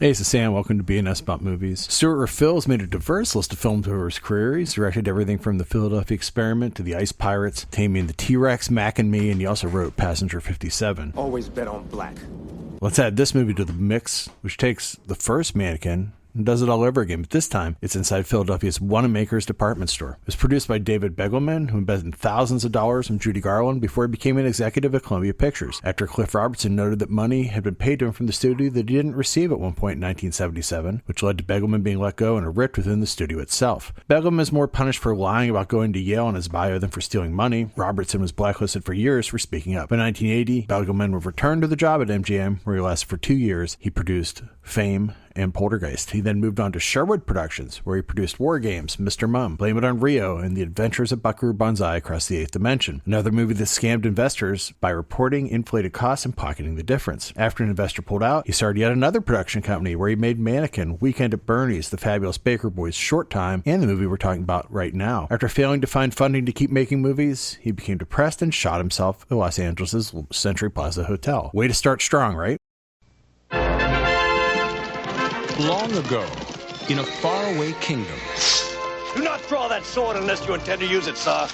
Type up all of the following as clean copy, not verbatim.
Hey, this is Sam. Welcome to BNS About Movies. Stuart Raffil has made a diverse list of films over his career. He's directed everything from The Philadelphia Experiment to The Ice Pirates, Taming the T-Rex, Mac and Me, and he also wrote Passenger 57. Always bet on black. Let's add this movie to the mix, which takes the first Mannequin and does it all over again, but this time it's inside Philadelphia's Wanamaker's department store. It was produced by David Begelman, who invested thousands of dollars from Judy Garland before he became an executive at Columbia Pictures, after Cliff Robertson noted that money had been paid to him from the studio that he didn't receive at one point in 1977, which led to Begelman being let go and a rift within the studio itself. Begelman is more punished for lying about going to Yale in his bio than for stealing money. Robertson was blacklisted for years for speaking up. In 1980, Begelman would return to the job at MGM, where he lasted for 2 years. He produced Fame and Poltergeist. He then moved on to Sherwood Productions, where he produced War Games, Mr. Mum, Blame It on Rio, and The Adventures of Buckaroo Banzai Across the Eighth Dimension, another movie that scammed investors by reporting inflated costs and pocketing the difference. After an investor pulled out, he started yet another production company where he made Mannequin, Weekend at Bernie's, The Fabulous Baker Boys, Short Time, and the movie we're talking about right now. After failing to find funding to keep making movies, he became depressed and shot himself at Los Angeles' Century Plaza Hotel. Way to start strong, right? Long ago, in a faraway kingdom, Do not draw that sword unless you intend to use it, sir.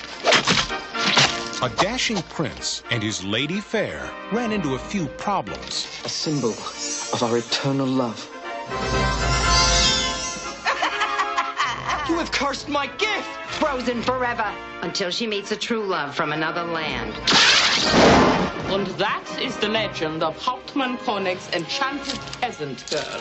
a dashing prince and his lady fair ran into a few problems. A symbol of our eternal love. You have cursed my gift! Frozen forever until she meets a true love from another land. And that is the legend of Hauptmann Konig's enchanted peasant girl.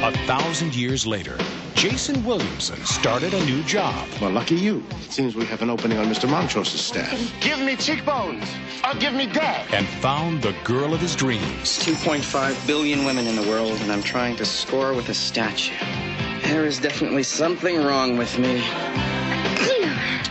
1,000 years later, Jason Williamson started a new job. Well, lucky you. It seems we have an opening on Mr. Montrose's staff. Give me cheekbones. Or give me death. And found the girl of his dreams. 2.5 billion women in the world, and I'm trying to score with a statue. There is definitely something wrong with me.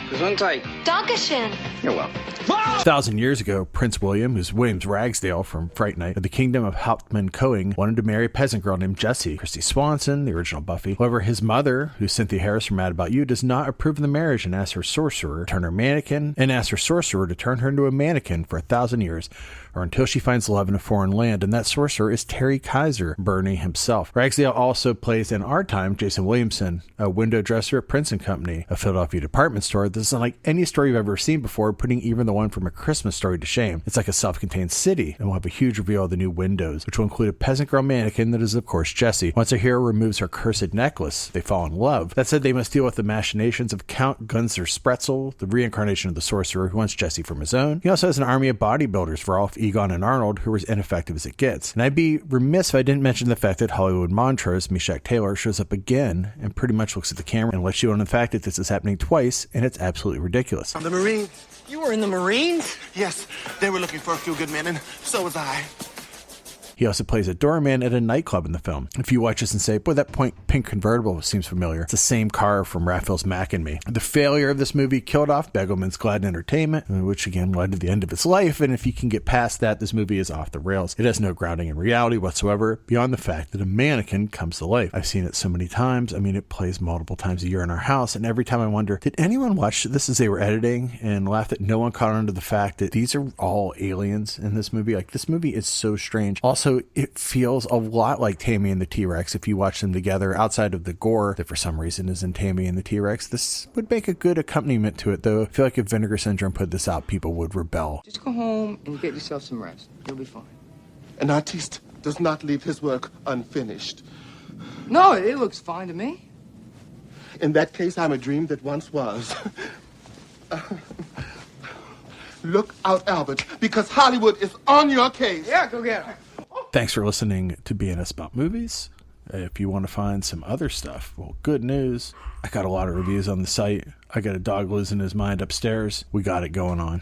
Gesundheit. Dankeschön. You're welcome. 1,000 years ago, Prince William, who's Williams Ragsdale from Fright Night, of the kingdom of Hauptmann Koing, wanted to marry a peasant girl named Jessie, Christy Swanson, the original Buffy. However, his mother, who's Cynthia Harris from Mad About You, does not approve of the marriage and asks her sorcerer to turn her into a mannequin for 1,000 years, or until she finds love in a foreign land, and that sorcerer is Terry Kaiser, Bernie himself. Ragsdale also plays in our time Jason Williamson, a window dresser at Prince & Company, a Philadelphia department store. This is unlike any story you've ever seen before, putting even the one from A Christmas Story to shame. It's like a self-contained city, and we'll have a huge reveal of the new windows, which will include a peasant girl mannequin that is, of course, Jessie. Once our hero removes her cursed necklace, they fall in love. That said, they must deal with the machinations of Count Gunther Spretzel, the reincarnation of the sorcerer who wants Jessie from his own. He also has an army of bodybuilders for Rolf, Egon, and Arnold, who are as ineffective as it gets. And I'd be remiss if I didn't mention the fact that Hollywood Montrose, Meshach Taylor, shows up again and pretty much looks at the camera and lets you in on the fact that this is happening twice, and it's absolutely ridiculous. The Marines. You were in the Marines? Yes, they were looking for a few good men, and so was I. He also plays a doorman at a nightclub in the film. If you watch this and say, boy, that pink convertible seems familiar, it's the same car from Raphael's Mac and Me. The failure of this movie killed off Begelman's Glad Entertainment, which again led to the end of its life, and if you can get past that, this movie is off the rails. It has no grounding in reality whatsoever, beyond the fact that a mannequin comes to life. I've seen it so many times. I mean, it plays multiple times a year in our house, and every time I wonder, did anyone watch this as they were editing and laugh that no one caught on to the fact that these are all aliens in this movie? Like, this movie is so strange. Also, it feels a lot like Tammy and the T-Rex if you watch them together, outside of the gore that for some reason is in Tammy and the T-Rex. This would make a good accompaniment to it, though. I feel like if Vinegar Syndrome put this out, people would rebel. Just go home and get yourself some rest. You'll be fine. An artiste does not leave his work unfinished. No, it looks fine to me. In that case, I'm a dream that once was. Look out, Albert, because Hollywood is on your case. Yeah, go get her. Thanks for listening to BNS About Movies. If you want to find some other stuff, well, good news. I got a lot of reviews on the site. I got a dog losing his mind upstairs. We got it going on.